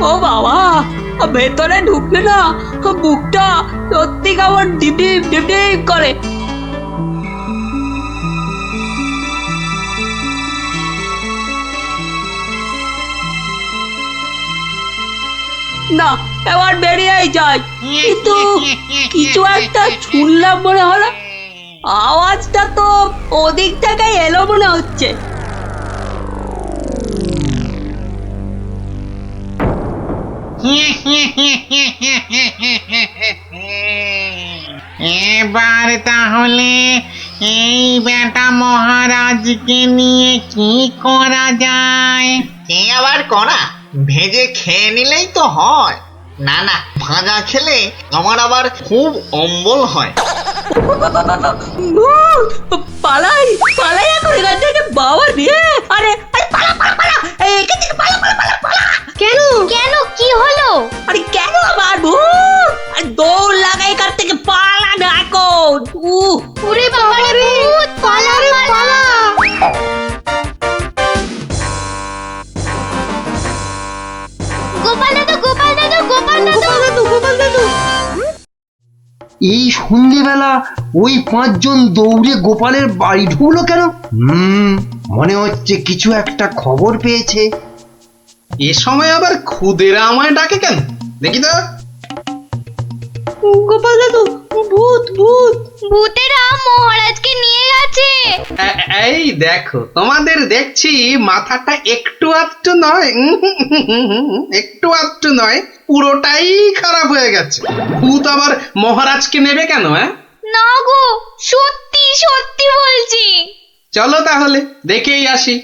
ও বাবা, ভেতরে ঢুকলে না বুকটা সত্যি কেমন ডিপ ডিপ ডিপ ডিপ করে। না, এবার বেরিয়েই যাই। কিন্তু কিছু একটা শুনলাম মনে হলো, আওয়াজটা তো ওদিক থেকে এলো মনে হচ্ছে। এবার তাহলে এই বেটা মহারাজকে নিয়ে কি করা যায়? কি আবার করা? ভেজে খেয়ে নিলেই তো হয়। না না, ভাজা খেলে আমার আবার খুব অম্বল হয়। পালাই পালাই এখন এখান থেকে, বাবা রে। আরে আরে পালা পালা পালা, এখান থেকে পালা পালা পালা পালা। কেন কেন, কি হলো? আরে কেন আবার ভূত? আরে দৌড় লাগাই এখান থেকে, পালা না এখন। ওরে বাবা রে, ভূত, পালা রে পালা। গোপাল দাদু, গোপাল দাদু, গোপাল দাদু, গোপাল দাদু। এই সন্ধ্যেবেলা ওই পাঁচজন দৌড়ে গোপালের বাড়ি ঢুকলো কেন? মনে হচ্ছে কিছু একটা খবর পেয়েছে। এ সময় আবার খুদেরা আমায় ডাকে কেন দেখি তো। গোপাল দাদু, ভূত ভূত। ভূতেরা মহারাজকে নিয়ে গেছে। এই দেখো, তোমাদের দেখছি মাথাটা একটু আধটু নয়, একটু আধটু নয়, পুরোটাই খারাপ হয়ে গেছে। ভূত আবার মহারাজকে নেবে কেন? না গো, সত্যি সত্যি বলছি। চলো তাহলে দেখেই আসি।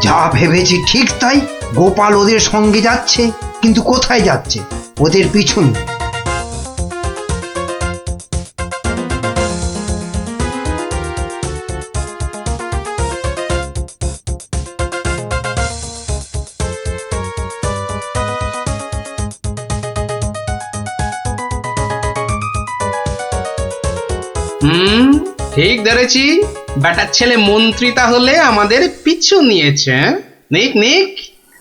যা ভেবেছি ঠিক তাই, গোপাল ওদের সঙ্গে যাচ্ছে, কিন্তু কোথায় যাচ্ছে? ওদের পিছন। ঠিক ধরেছি, বেটার ছেলে মন্ত্রী তাহলে আমাদের পিছু নিয়েছে। নিক নিক,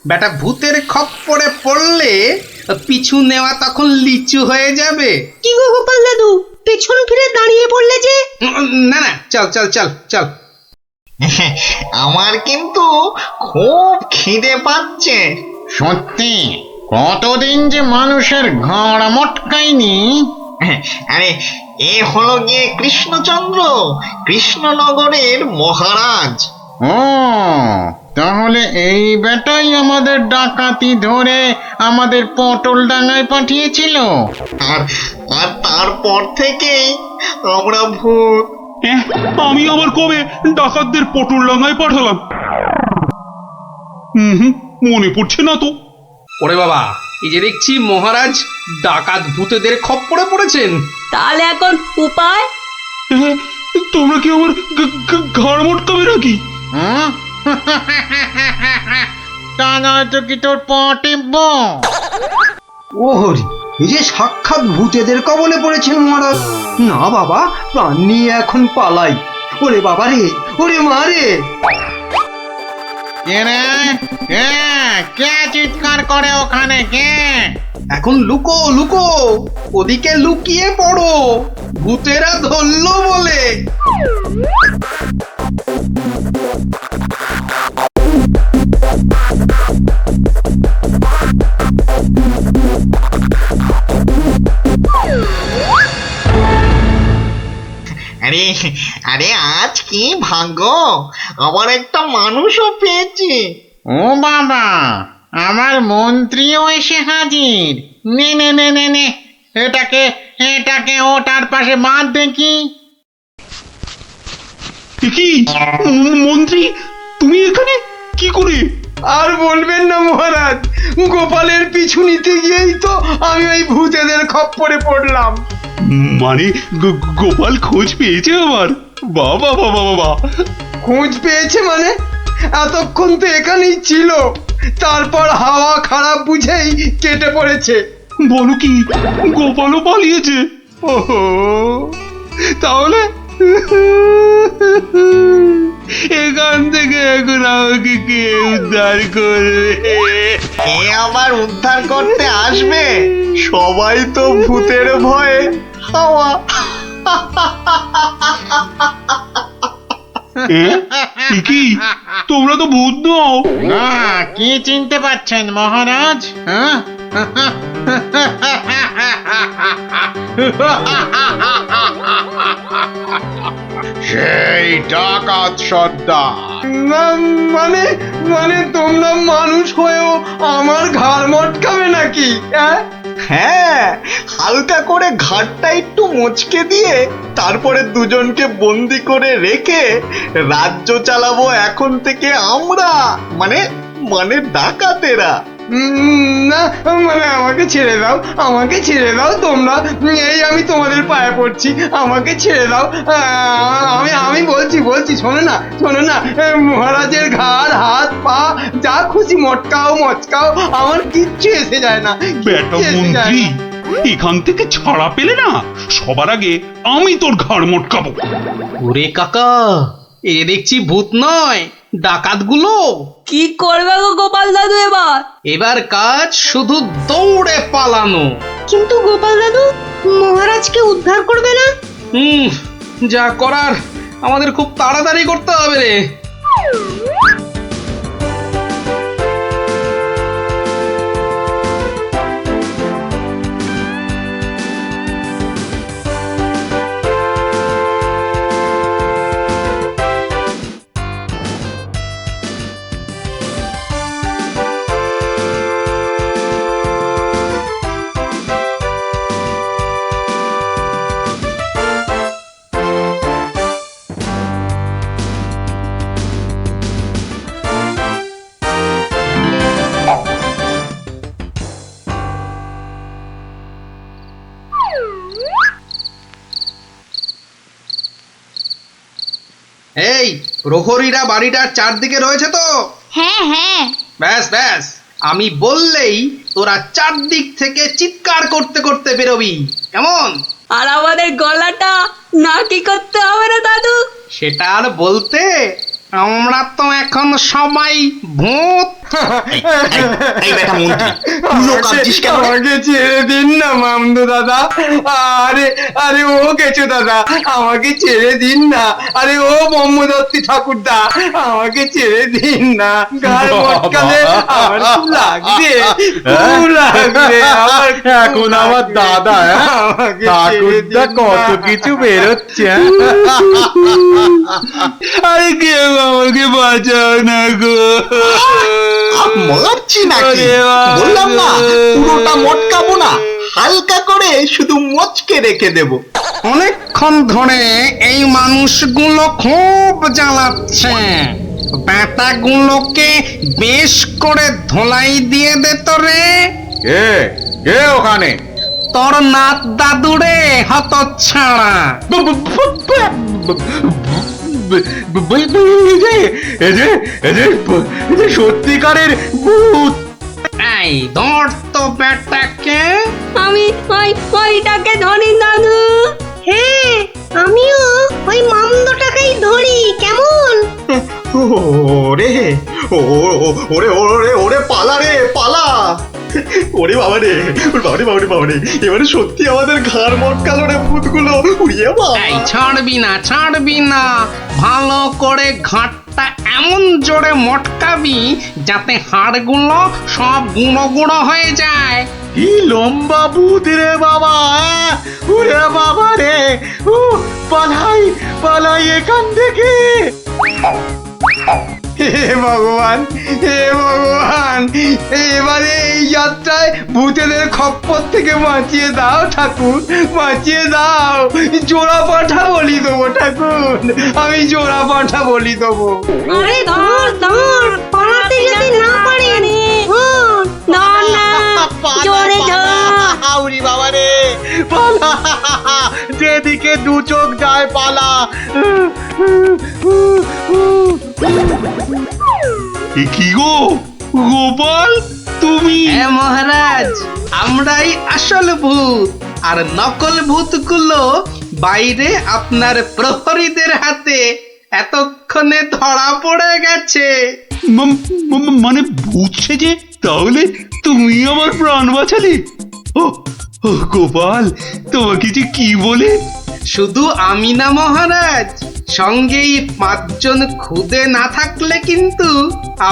বেটা ভূতের খপ্পরে পড়লে পিছু নেওয়া তখন লিচু হয়ে যাবে। কি গো গোপাল দাদু, পেছন ফিরে দাঁড়িয়ে পড়লে যে? না না, চল চল চল চল। আমার কিন্তু খুব খিদে পাচ্ছে। সত্যি, কতদিন যে মানুষের ঘাড় মটকায়নি। আরে, এ হলো গিয়ে কৃষ্ণচন্দ্র, কৃষ্ণনগরের মহারাজ। ও, তাহলে এই বেটাই আমাদের ডাকাতি ধরে আমাদের পটল ডাঙায় পাঠিয়েছিল। আর আর তারপর থেকেই আমরা ভূত। আমি আবার কবে ডাকাতদের পটল ডাঙায় পাঠালাম? মনে পড়ছে না তো। ওরে বাবা, এই যে দেখছি মহারাজ ডাকাত ভূতেদের খপ্পরে পড়েছেন। তাহলে এখন উপায়? তোমরা কি আমার ঘাড় মটকাবে নাকি? তা নয়তো কি তোর পা টিপব? ওহরি, এই যে সাক্ষাৎ ভূতেদের কবলে পড়েছেন মহারাজ। না বাবা, প্রাণ নিয়ে এখন পালাই। ওরে বাবা রে, ওরে মা রে। কে রে? কে চিৎকার করে ওখানে? কে? এখন লুকো লুকো, ওদিকে লুকিয়ে পড়ো, ভূতেরা ধরলো বলে। আরে আরে, আজ কি ভাগ্য, আবার একটা মানুষও পেয়েছি। ও বাবা, আমার মন্ত্রীও এসে হাজির। নে নে নে নে নে, এটাকে এটাকে ওটার পাশে বাঁধ দেখি। কি মন্ত্রী, তুমি এখানে কি করে? আর বলবেন না মহারাজ, গোপালের পিছু নিতে গিয়েই তো আমি ওই ভূতেদের খপ্পরে পড়লাম। মানে গোপাল খোঁজ পেয়েছে আমার? বাবা বাবা বাবা, খোঁজ পেয়েছে মানে? এতক্ষণ তো এখানেই ছিল, তারপর হাওয়া খারাপ বুঝেই কেটে পড়েছে। বলো কি, গোপালও পালিয়েছে? ওহো, তাহলে এখান থেকে এখন আমাকে কে উদ্ধার করবে? কে আবার উদ্ধার করতে আসবে? সবাই তো ভূতের ভয়ে হাওয়া। এ কি, তোমরা তো ভূত নও। না, কি চিনতে পারছেন মহারাজ? হ্যাঁ? সেই ডাকাত সর্দার। মানে মানে তোমরা মানুষ হয়েও আমার ঘাড় মটকাবে নাকি? হ্যাঁ, হালকা করে ঘাটটা একটু মুচকে দিয়ে তারপরে দুজনকে বন্দি করে রেখে রাজ্য চালাবো এখন থেকে আমরা, মানে মানে ডাকাতেরা। না মানে আমাকে ছেড়ে দাও, আমাকে ছেড়ে দাও তোমরা। এই আমি তোমাদের পায়ে পড়ছি, আমাকে ছেড়ে দাও। আমি বলছি শোনো না, মহারাজের ঘাড় হাত পা যা খুশি মটকাও আমার কিচ্ছু এসে যায় না, বেটা কিচ্ছু এসে যায় মন্ত্রী, না। এখান থেকে ছাড়া পেলে না সবার আগে আমি তোর ঘাড় মটকাবো। ওরে কাকা, এ দেখছি ভূত নয়, ডাকাতগুলো। কি করবে গো গোপাল দাদু এবার? এবার কাজ শুধু দৌড়ে পালানো। কিন্তু গোপাল দাদু মহারাজকে উদ্ধার করবে না? যা করার আমাদের খুব তাড়াতাড়ি করতে হবে রে। এই প্রহরীরা বাড়িটার চারদিকে রয়েছে তো? হ্যাঁ। ব্যাস, আমি বললেই তোরা চারদিক থেকে চিৎকার করতে করতে বেরোবি, কেমন? আর আমাদের গলাটা না কি করতে হবে না দাদু? সেটা আর বলতে, আমরা তো এখন সবাই ভূত। এই বেটা মন্ত্রী, তুইও কাঁদছিস কেন? আমাকে ছেড়ে দিন না মামদু দাদা। আরে ও কেচো দাদা, আমাকে ছেড়ে দিন না। আরে ও ব্রহ্মদত্তি ঠাকুরদা, আমাকে ছেড়ে দিন না। গায়ে মটকালে আমার খুব লাগবে, খুব লাগবে আমার। এখন আমার দাদা, আমাকে ঠাকুরদা কত কিছু বেরোচ্ছে। আরে কেউ আমাকে বাঁচাও না গো। মারছি নাকি? বললাম না পুরোটা মটকাবো না, হালকা করে শুধু মচকে রেখে দেব। অনেকক্ষণ ধরে এই মানুষগুলো খুব জ্বালাচ্ছে। ব্যাটাগুলোকে বেশ করে ধোলাই দিয়ে দে তো রে। কে ওখানে? তোর নাত দাদুরে হতচ্ছাড়া। সত্যিকারের ভূত। এই ধর তো ব্যাটাকে। আমি ওইটাকে ধরি দাদু। হ্যাঁ, আমিও ওই মামদটাকেই ধরি, কেমন? ওরে ওরে ওরে ওরে পালা রে পালা। ওরে বাবা রে, বাবারে, এবারে সত্যি আমাদের ঘাড় মটকালো রে ভূতগুলো। উড়িয়ে এই ছাড়বি না, ভালো করে ঘাটটা এমন জোরে মটকাবি যাতে হাড়গুলো সব গুঁড়ো গুঁড়ো হয়ে যায়। কি লম্বা ভূত রে বাবা! ওরে বাবা রে, পালাই এখান থেকে। হে ভগবান, এবারে এই যাত্রায় ভূতেদের খপ্পর থেকে বাঁচিয়ে দাও ঠাকুর, বাঁচিয়ে দাও। জোড়া পাঠা বলি দেবো ঠাকুর, আমি জোড়া পাঠা বলি দেবো। আরে ধর, পালাতে যদি না পারি। ধর না, জোরে ধর। আউরি বাবা রে, পালা! যেদিকে দু চোখ যায় পালা। এ কি গো, গোপাল তুমি হ্যাঁ মহারাজ, আমরাই আসল ভূত, আর নকল ভূতগুলো বাইরে আপনার প্রহরীদের হাতে এতক্ষণে ধরা পড়ে গেছে। মানে ভূত সেজে তাহলে তুমি আমার প্রাণ বাঁচালে? ও ও গোপাল, তোমাকে যে কি বলে। শুধু আমি না মহারাজ, সঙ্গেই 5 জন খুদে না থাকলে কিন্তু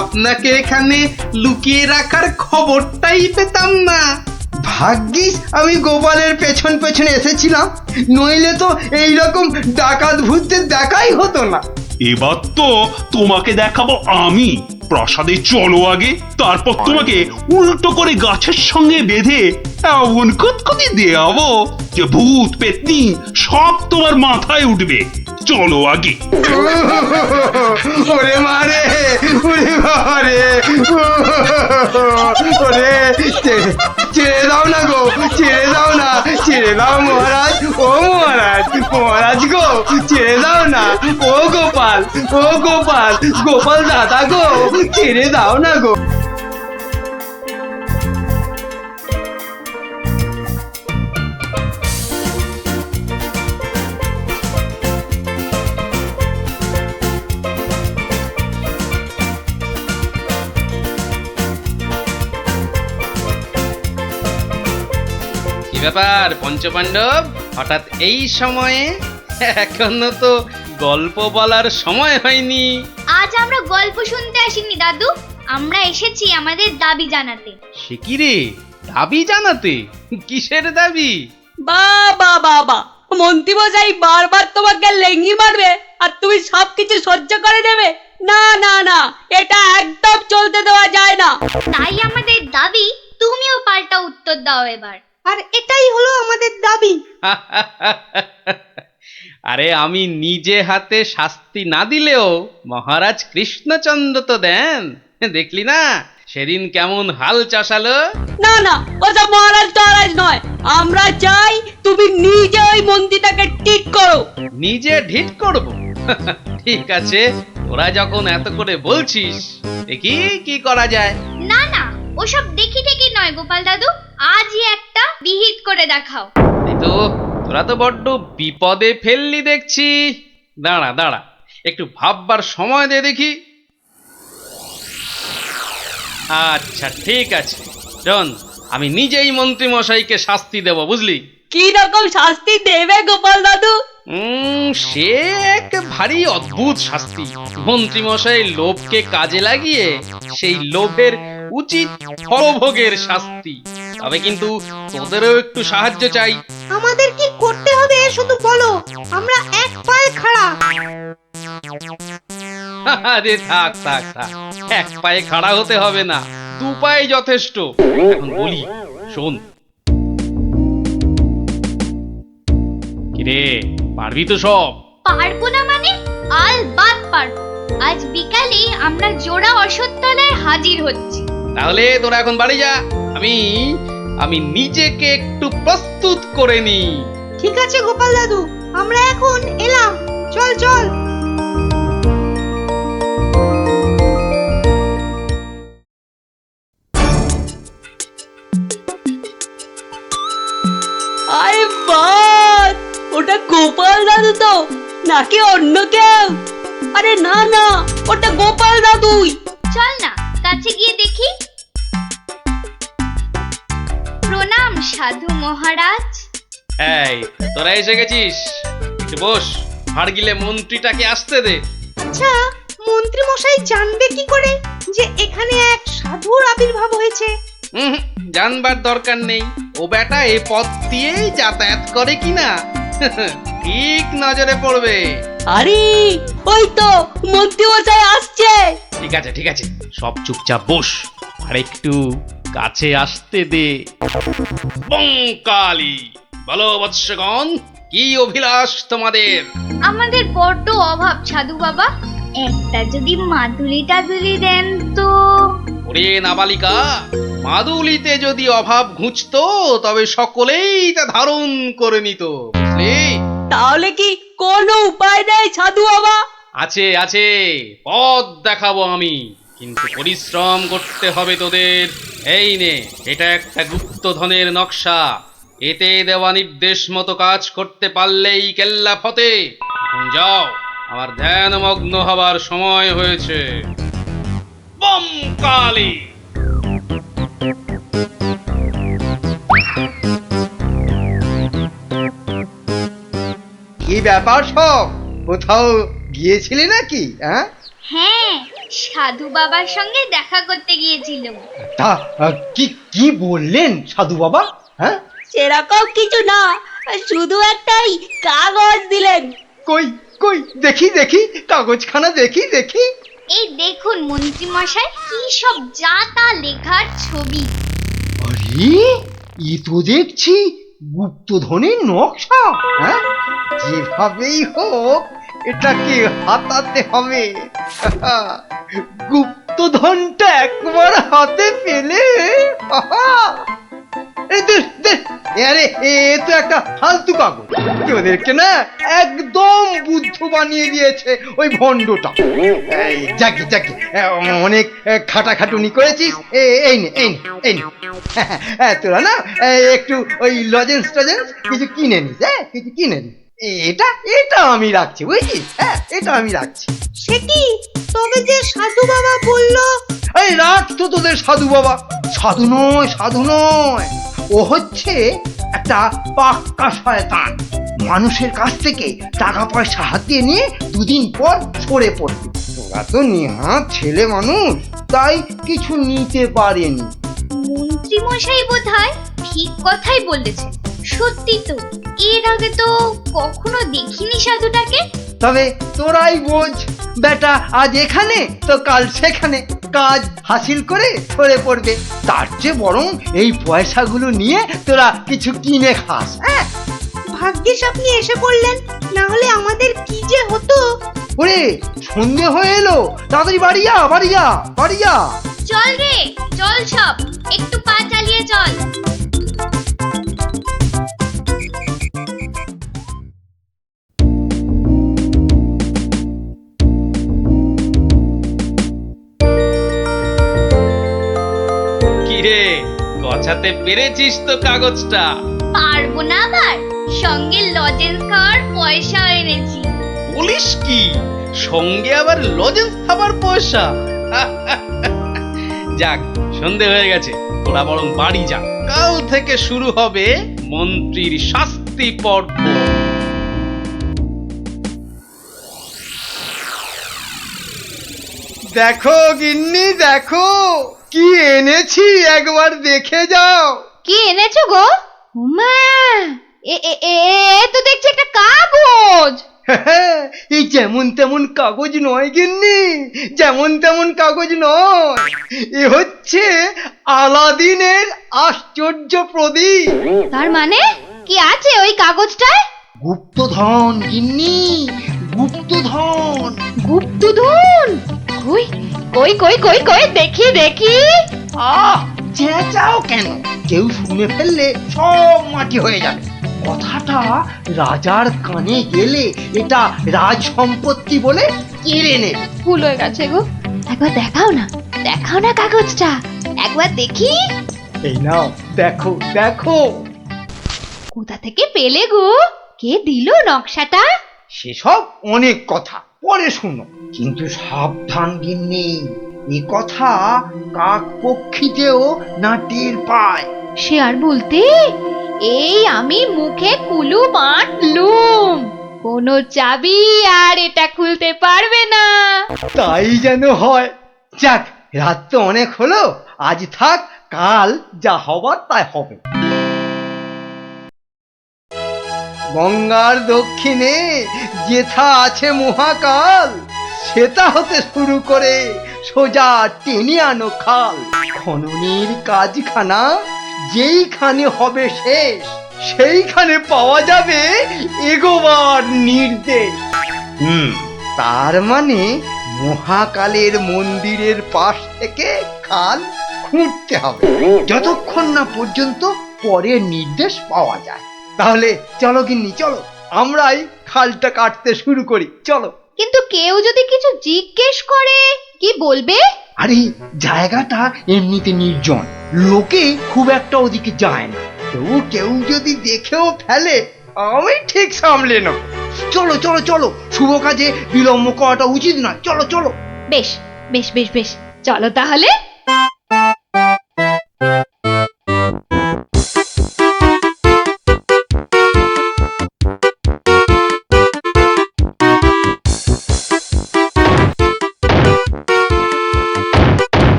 আপনাকে এখানে লুকিয়ে রাখার খবরটাই পেতাম না। ভাগ্যিস আমি গোপালের পেছন পেছন এসেছিলাম, নইলে তো এইরকম ডাকাত ভূতদের দেখাই হতো না। এবার তো তোমাকে দেখাবো আমি। প্রাসাদে চলো আগে, তারপর তোমাকে উল্টো করে গাছের সঙ্গে বেঁধে এমন কুতকুতি দেয়াবো যে ভূত পেতনি সব তোমার মাথায় উঠবে। চলো আগে। ওরে মারে, ওরে মারে, ওরে ছেড়ে দাও না গো, ছেড়ে দাও না, ছেড়ে দাও মহারাজ, ও মহারাজ, মহারাজ গো, ছেড়ে দাও না, ও গোপাল, ও গোপাল, গোপাল দাদা গো, ছেড়ে দাও না গো। কি ব্যাপার পঞ্চপাণ্ডব, হঠাৎ এই সময়ে? এখনো তো গল্প বলার সময় হয়নি। আজ আমরা গল্প শুনতে আসিনি দাদু, আমরা এসেছি আমাদের দাবি জানাতে। সে কি রে, দাবি জানাতে? কিসের দাবি? বাবা বাবা, মন্ত্রী মশাই বারবার তোমাকে লেঙ্গি মারবে আর তুমি সবকিছু সহ্য করে নেবে? না না না, এটা একদম চলতে দেওয়া যায় না। তাই আমাদের দাবি তুমিও পাল্টা উত্তর দাও এবার। আর এটাই হলো আমাদের দাবি। আরে আমি নিজে হাতে শাস্তি না দিলেও মহারাজ কৃষ্ণচন্দ্র তো দেন। দেখলি না সেদিন কেমন হাল চাষালো? না না, ওসব মহারাজ টহারাজ নয়, আমরা চাই তুমি নিজে ওই মন্ত্রীটাকে ঠিক করো। নিজে ঢিট করব? ঠিক আছে, তোরা যখন এত করে বলছিস, দেখি কি করা যায়। না না, ওসব দেখি ঠেকি নয় গোপাল দাদু, আজই একটা বিহিত করে দেখাও। এই তো, তোরা তো বড্ড বিপদে ফেললি দেখছি। দাঁড়া দাঁড়া, একটু ভাববার সময় দে দেখি। আচ্ছা ঠিক আছে, শোন, আমি নিজেই মন্ত্রী মশাইকে শাস্তি দেব, বুঝলি? কি রকম শাস্তি দেবে গোপাল দাদু? সে এক ভারী অদ্ভুত শাস্তি। মন্ত্রী মশাই লোভকে কাজে লাগিয়ে সেই লোভের উচিত ফলভোগের শাস্তি। তবে কিন্তু তোদেরও একটু সাহায্য চাই। আমাদের কি করতে হবে শুধু বলো, আমরা এক পায়ে খাড়া। আরে থাক থাক থাক, এক পায়ে খাড়া হতে হবে না, 2 পায়ে যথেষ্ট। এখন বলি, শোন। কিরে, পারবি তো সব? পারবো না মানে? আলবাত পারবো। আজ বিকালে আমরা জোড়া অশ্বত্থতলায় হাজির হচ্ছি। তাহলে তোরা এখন বাড়ি যা, আমি নিজেকে একটু প্রস্তুত করে নি। ঠিক আছে গোপাল দাদু, আমরা এখন এলাম, চল চল। আরে বাস, ওটা গোপাল দাদু তো নাকি অন্য কেউ? আরে না না, ওটা গোপাল দাদুই। চল না কাছে গিয়ে দেখি। প্রণাম সাধু মহারাজ। এই, তোরা এসে গেছিস, একটু বস। হাড় গিলে মন্ত্রীটাকে আসতে দে। আচ্ছা, মন্ত্রী মশাই জানবে কি করে যে এখানে এক সাধুর আবির্ভাব হয়েছে? জানবার দরকার নেই, ও বেটা এ পথ দিয়েই যাতায়াত করে কিনা ঠিক নজরে পড়বে। আরে ওই তো মন্ত্রী মশাই আসছে। ঠিক আছে ঠিক আছে, সব চুপচাপ বস, আর একটু কাছে আসতে দে। বঙ্কালি, বলো বৎসগণ, কি অভিলাষ তোমাদের? আমাদের বড্ড অভাব সাধু বাবা, একটা যদি মাদুলি টাদুলি দেন তো। ওরে নাবালিকা, মাদুলিতে যদি অভাব ঘুচতো তবে সকলেই তা ধারণ করে নিত, বুঝলি? তাহলে কি কোনো উপায় নেই সাধু বাবা? আছে আছে, পথ দেখাবো আমি। কিন্তু পরিশ্রম করতে হবে তোদের। এই নে, এটা একটা গুপ্তধনের নকশা। এতে দেওয়া নির্দেশ মতো কাজ করতে পারলেই কেল্লা ফতে। এখন যাও, আমার ধ্যানমগ্ন হবার সময় হয়েছে। বম কালী। কি ব্যাপার সব, কোথাও গিয়েছিলি নাকি? হ্যাঁ, হ্যাঁ, সাধু বাবার সঙ্গে দেখা করতে গিয়েছিলাম। তা কি কি বললেন সাধু বাবা? হ্যাঁ, সেরকম কিছু না, শুধু একটাই কাগজ দিলেন। কই কই দেখি দেখি, কাগজখানা দেখি দেখি। এই দেখুন মন্ত্রী মশাই, কি সব যা তা লেখার ছবি। আরে, এ তো দেখছি গুপ্তধনের নকশা। হ্যাঁ, যেভাবেই হোক এটাকে হাতাতে হবে। গুপ্তধনটা একবার হাতে পেলে, আরে এ তো একটা ফালতু কাগজ। কি ওদেরকে না একদম বুদ্ধ বানিয়ে দিয়েছে ওই ভণ্ডটা। যাকে যাকে, অনেক খাটাখাটুনি করেছিস। এই নে এই নে এই নে, তোরা না একটু ওই লজেন্স টজেন্স কিছু কিনে নিস। হ্যাঁ, কিছু কিনে নিস। এটা এটা আমি রাখছি, বুঝছিস? হ্যাঁ, এটা আমি রাখছি। সে কি, তবে যে সাধু বাবা বললো। এই রাখ তো তোদের সাধু বাবা। সাধু নয়, সাধু নয়, ও হচ্ছে একটা পাক্কা শয়তান। মানুষের কাছ থেকে টাকা পয়সা হাতিয়ে নিয়ে দুদিন পর সরে পড়বে। তোরা তো নেহাত ছেলে মানুষ, তাই কিছু নিতে পারেনি। মন্ত্রী মশাই বোধহয় ঠিক কথাই বলেছেন। সত্যি তো, এর আগে তো কখনো দেখিনি সাধুটাকে। তবে তোরাই বোঝ, বেটা আজ এখানে তো কাল সেখানে কাজ হাসিল করে সরে পড়বে। তার চেয়ে বরং এই পয়সাগুলো নিয়ে তোরা কিছু কিনে খাস। হ্যাঁ, ভাগ্যিস আপনি এসে পড়লেন, না হলে আমাদের কি যে হতো। ওরে, সন্ধে হয়ে এলো, তাড়াতাড়ি বাড়ি যা, বাড়ি যা, বাড়ি যা। চল রে, চল সব, একটু পা চালিয়ে চল। কিরে, গছাতে পেরেছিস তো কাগজটা? পারবো না আবার, সঙ্গে লজেন্স খাওয়ার পয়সা এনেছি। বলিস কি, সঙ্গে আবার লজেন্স খাবার পয়সা? যাক, সন্ধে হয়ে গেছে, তোরা বরং বাড়ি যা। কাল থেকে শুরু হবে মন্ত্রীর শাস্তি পর্ব। দেখো গিন্নি, দেখো কি এনেছি, একবার দেখে যাও। কি এনেছো গো? উমা, এ এ এ তো দেখছি একটা কাগজ। এই যেমন তেমন কাগজ নয় গিন্নি, যেমন তেমন কাগজ নয়। এ হচ্ছে আলাদিনের আশ্চর্য প্রদীপ। তার মানে কি আছে ওই কাগজটায়? গুপ্তধন গিন্নি, গুপ্তধন। গুপ্তধন? কই কই কই কই কই, দেখি দেখি। চেঁচাও কেন? কেউ শুনে ফেললে সব মাটি হয়ে যাবে। কথাটা রাজার কানে গেলে এটা রাজ সম্পত্তি বলে কেড়ে নেবে। ভুল হয়ে গেছে গো, একবার দেখাও না, দেখাও না কাগজটা, একবার দেখি। এই নাও, দেখো দেখো। কোথা থেকে পেলে গো? কে দিল নকশাটা? সেসব অনেক কথা পরে শুনো, কিন্তু সাবধান গিন্নি, এ কথা কাক পক্ষীতেও না টের পায়। সে আর বলতে, এই আমি মুখে কুলু বাঁধলুম, কোনো চাবি আর এটা খুলতে পারবে না। তাই যেন হয়। যাক, রাত তো অনেক হলো, আজ থাক, কাল যা হবার তাই হবে। গঙ্গার দক্ষিণে যেথা আছে মহাকাল, সেটা হতে শুরু করে সোজা টেনে আনো খাল। খননের কাজখানা যেইখানে হবে শেষ, সেইখানে পাওয়া যাবে এগোবার নির্দেশ। তার মানে মহাকালের মন্দিরের পাশ থেকে খাল খুঁড়তে হবে, যতক্ষণ না পর্যন্ত পরের নির্দেশ পাওয়া যায়। তাহলে চলো গিন্নি, চলো, আমরাই খালটা কাটতে শুরু করি, চলো। কিন্তু কেউ যদি কিছু জিজ্ঞেস করে কি বলবে? আরে জায়গাটা এমনিতে নির্জন, লোকে খুব একটা ওদিকে যায় না। তবু কেউ যদি দেখেও ফেলে আমি ঠিক সামলে নেব। চলো চলো চলো, শুভ কাজে বিলম্ব করাটা উচিত নয়। চলো চলো। বেশ বেশ বেশ বেশ, চলো তাহলে।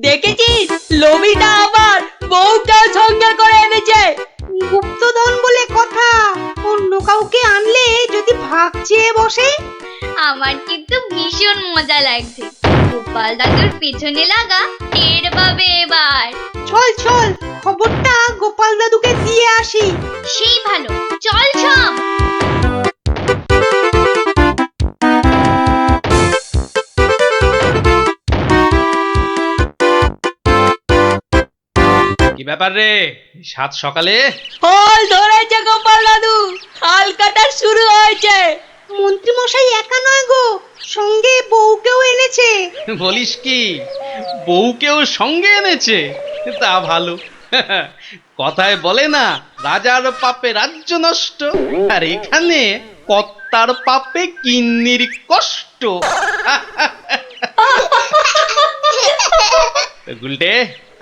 দেখেছিস লোভিটা আবার বউকেও সঙ্গে করে এনেছে। গুপ্তধন বলে কথা, অন্য কাউকে আনলে যদি ভাগ চেয়ে বসে। আমার কিন্তু ভীষণ মজা লাগছে। গোপাল দাদুর পেছনে লাগা টের পাবে এবার। চল চল, খবরটা গোপাল দাদুকে দিয়ে আসি। সেই ভালো, চল সব। কি ব্যাপার রে, সাত সকালে? ফল ধরেছে গোপাল দাদু, হাল কাটা শুরু হয়েছে। মন্ত্রী মশাই একা নয় গো, সঙ্গে বউকেও এনেছে। বলিস কি, বউকেও সঙ্গে এনেছে? তা ভালো। কথায় বলে না, রাজার পাপে রাজ্য নষ্ট, আর এখানে কর্তার পাপে কিন্নির কষ্ট। গুলটে,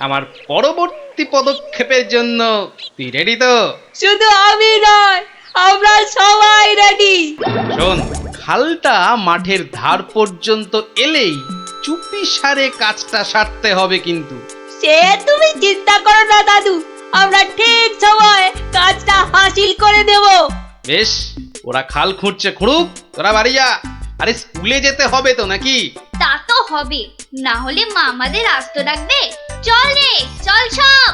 আমার পরবর্তী পদক্ষেপের জন্য তুই রেডি তো? শুধু আমি নয়, আমরা সবাই রেডি। শোন, খালটা মাঠের ধার পর্যন্ত এলেই চুপি সারে কাজটা সারতে হবে কিন্তু। সে তুমি চিন্তা করো না দাদু, আমরা ঠিক সময়ে কাজটা হাসিল করে দেব। বেশ, ওরা খাল খুঁড়ছে খুঁড়ুক, তোরা বাড়ি যা। আরে স্কুলে যেতে হবে তো নাকি? তা তো হবে, না হলে মা আমাদের আস্ত রাখবে। চল রে, চল সব।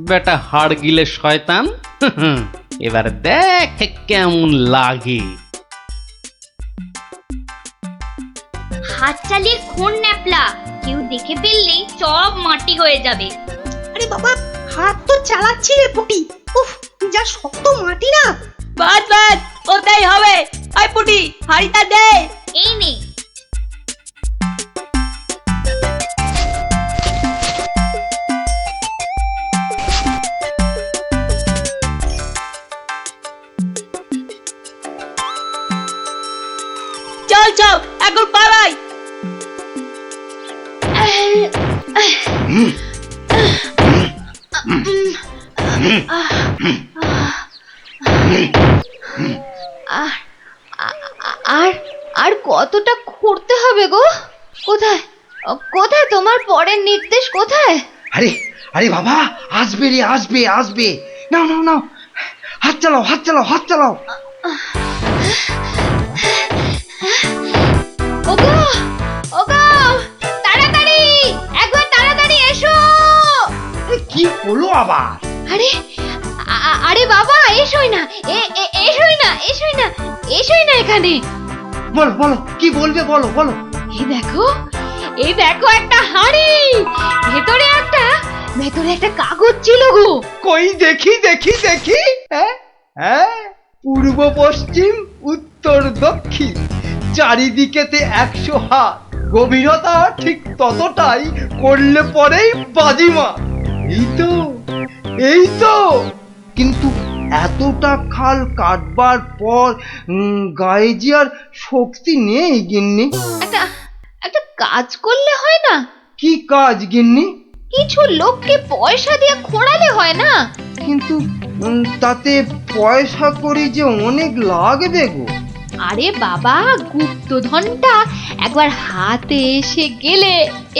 বেটা হাড় গিলে শয়তান। এবার দেখ কেমন লাগে। হাত চালিয়ে খুন ন্যাপলা, কেউ দেখে ফেললেই সব মাটি হয়ে যাবে। আরে বাবা, হাত তো চালাচ্ছি রে পুটি। উফ, যা শক্ত মাটি না। বাদ বাদ, ওটাই হবে। আই পুটি, হাড়িটা দে। এই নে। চল চল, এখন পালাই। আর আর কতটা খুঁড়তে হবে গো? কোথায় কোথায় তোমার পরের নির্দেশ কোথায়? আরে আরে বাবা, আসবে রে, আসবে আসবে। নাও নাও নাও, হাত চালাও হাত চালাও হাত চালাও। ওগো ওগো, তাড়াতাড়ি, একবার তাড়াতাড়ি এসো। কি হলো আবার? আরে আরে বাবা, এসোই না, এসোই না, এসোই না, এসোই না এখানে। বলো বলো, কি বলবে বলো বলো। এই দেখো একটা হাঁড়ি, ভেতরে একটা কাগজ ছিল গো। কই দেখি দেখি দেখি। হ্যাঁ হ্যাঁ, পূর্ব পশ্চিম উত্তর দক্ষিণ চারিদিকেতে 100 হাত, গভীরতা ঠিক ততটাই, করলে পরেই বাজিমা। এই তো। কিন্তু এতটা খাল কাটবার পর গায়ে যে আর শক্তি নেই গিন্নি। একটা কাজ করলে হয় না? কি কাজ গিন্নি? কিছু লোককে পয়সা দিয়ে খোঁড়ালে হয় না? কিন্তু তাতে পয়সা করি যে অনেক লাগবে গো। আরে বাবা, গুপ্তধনটা একবার হাতে এসে গেলে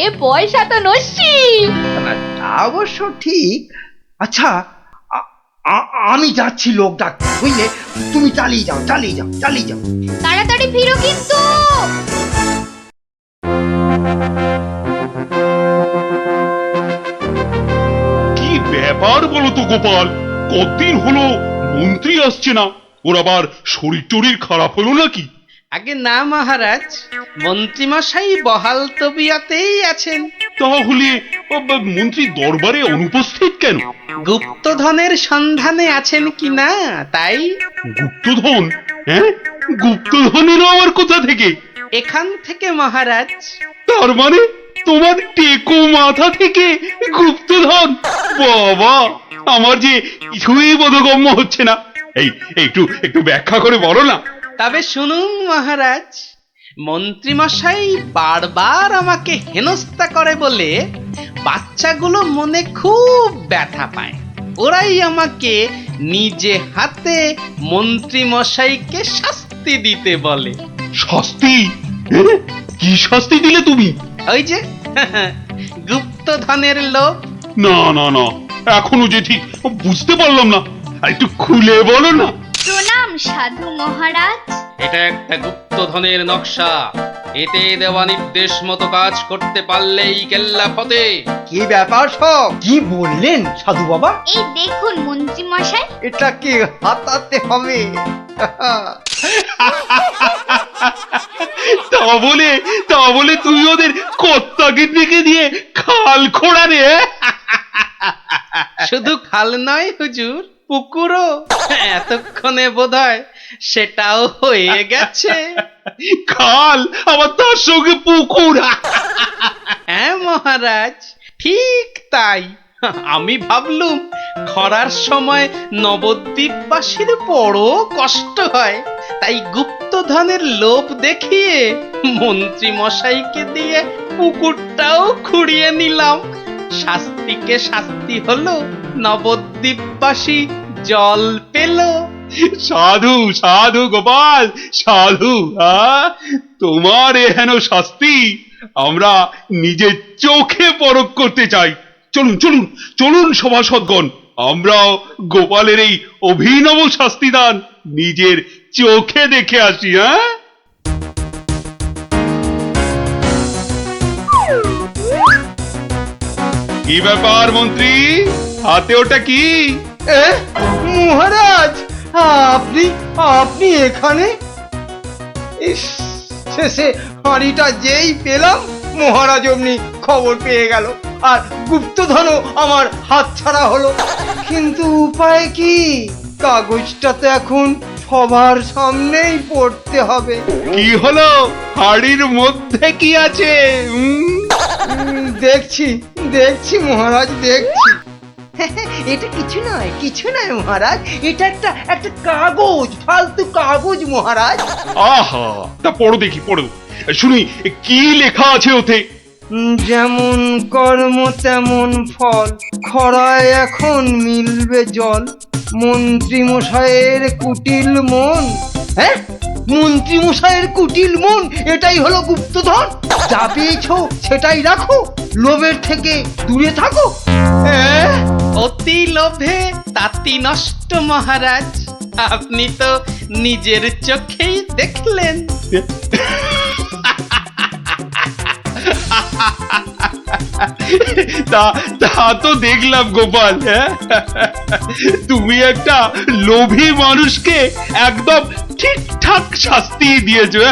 এ পয়সা তো নস্যি। তা অবশ্য ঠিক। আচ্ছা, আমি যাচ্ছি লোক ডাকতে, বুঝলে? তুমি চালিয়ে যাও চালিয়ে যাও চালিয়ে যাও। তাড়াতাড়ি ফিরো কিন্তু। কি ব্যাপার বলো তো গোপাল, কতদিন হলো মন্ত্রী আসছে না? ওর আবার শরীর টরীর খারাপ হলো নাকি? আগে না মহারাজ, মন্ত্রীমশাই বহাল তবিয়তেই আছেন। তাহলে মন্ত্রী দরবারে অনুপস্থিত কেন? গুপ্তধনের সন্ধানে আছেন কিনা তাই। গুপ্তধন? হ্যাঁ, গুপ্তধনেরও আবার কোথা থেকে? এখান থেকে মহারাজ। তার মানে তোমার টেকো মাথা থেকে গুপ্তধন? বাবা, আমার যে কিছুই বোধগম্য হচ্ছে না। এই একটু একটু ব্যাখ্যা করে বলো না। তবে শুনুন মহারাজ, মন্ত্রীমশাই বারবার আমাকে হেনস্থা করে বলে বাচ্চাগুলো মনে খুব ব্যথা পায়। ওরাই আমাকে নিজে হাতে মন্ত্রীমশাইকে শাস্তি দিতে বলে। শাস্তি? হ্যাঁ? কি শাস্তি দিলে তুমি? ওই যে গুপ্তধনের লোভ। না না না, এখনো যে ঠিক বুঝতে পারলাম না, একটু খুলে বলো না। প্রণাম সাধু মহারাজ। এটা একটা গুপ্তধনের নকশা। এতে দেওয়া নির্দেশ মতো কাজ করতে পারলেই কেল্লা ফতে। কি ব্যাপার সব? কি বললেন সাধু বাবা? এই দেখুন মন্ত্রী মশাই, এটাকে হাতাতে হবে। তা বলে তুই ওদের কর্তাকে ডেকে দিয়ে খাল খোঁড়া রে? শুধু খাল নয় হুজুর, পুকুরও। এতক্ষণে বোধহয় সেটাও হয়ে গেছে। খাল আবার তার সঙ্গে পুকুর? হ্যাঁ মহারাজ, ঠিক তাই। আমি ভাবলুম খরার সময় নবদ্বীপবাসীর বড় কষ্ট হয়, তাই গুপ্তধনের লোভ দেখিয়ে মন্ত্রী মশাইকে দিয়ে পুকুরটাও খুঁড়িয়ে নিলাম। শাস্তিকে শাস্তি হলো, নবদ্বীপবাসী জল পেল। সাধু সাধু গোপাল সাধু, তোমার এহেন শাস্তি আমরা নিজের চোখে পরখ করতে চাই। চলুন চলুন চলুন সভাসদগণ, আমরাও গোপালের এই অভিনব শাস্তিদান নিজের চোখে দেখে আসি। হ্যাঁ, কি ব্যাপার মন্ত্রী, হাতে ওটা কি? মহারাজ, আপনি আপনি এখানে? ইস, শেষে হাঁড়িটা যেই পেলাম মহারাজ অমনি খবর পেয়ে গেল, আর গুপ্তধনও আমার হাতছাড়া হলো। কিন্তু উপায় কি? কাগজটা তো এখন সবার সামনেই পড়তে হবে। কি হলো? হাড়ির মধ্যে কি আছে? দেখছি দেখছি মহারাজ, দেখছি। এটা কিছু নয় মহারাজ, এটা একটা একটা কাগজ, ফালতু কাগজ মহারাজ। আহা, তা পড়ো দেখি, পড়ো শুনি কি লেখা আছে ওতে। যেমন কর্ম তেমন ফল, খরায় এখন মিলবে জল, মন্ত্রী মশাইয়ের কুটিল মন। হ্যাঁ, মন্ত্রী মশাইয়ের কুটিল মন, এটাই হলো গুপ্তধন। যা পেয়েছো সেটাই রাখো, লোভের থেকে দূরে থাকো। হ্যাঁ, অতি লোভে তাতি নষ্ট মহারাজ, আপনি তো নিজের চোখেই দেখলেন। তা তো দেখলাম গোপাল। হ্যাঁ, তুমি একটা লোভী মানুষকে একদম ঠিকঠাক শাস্তি দিয়েছো।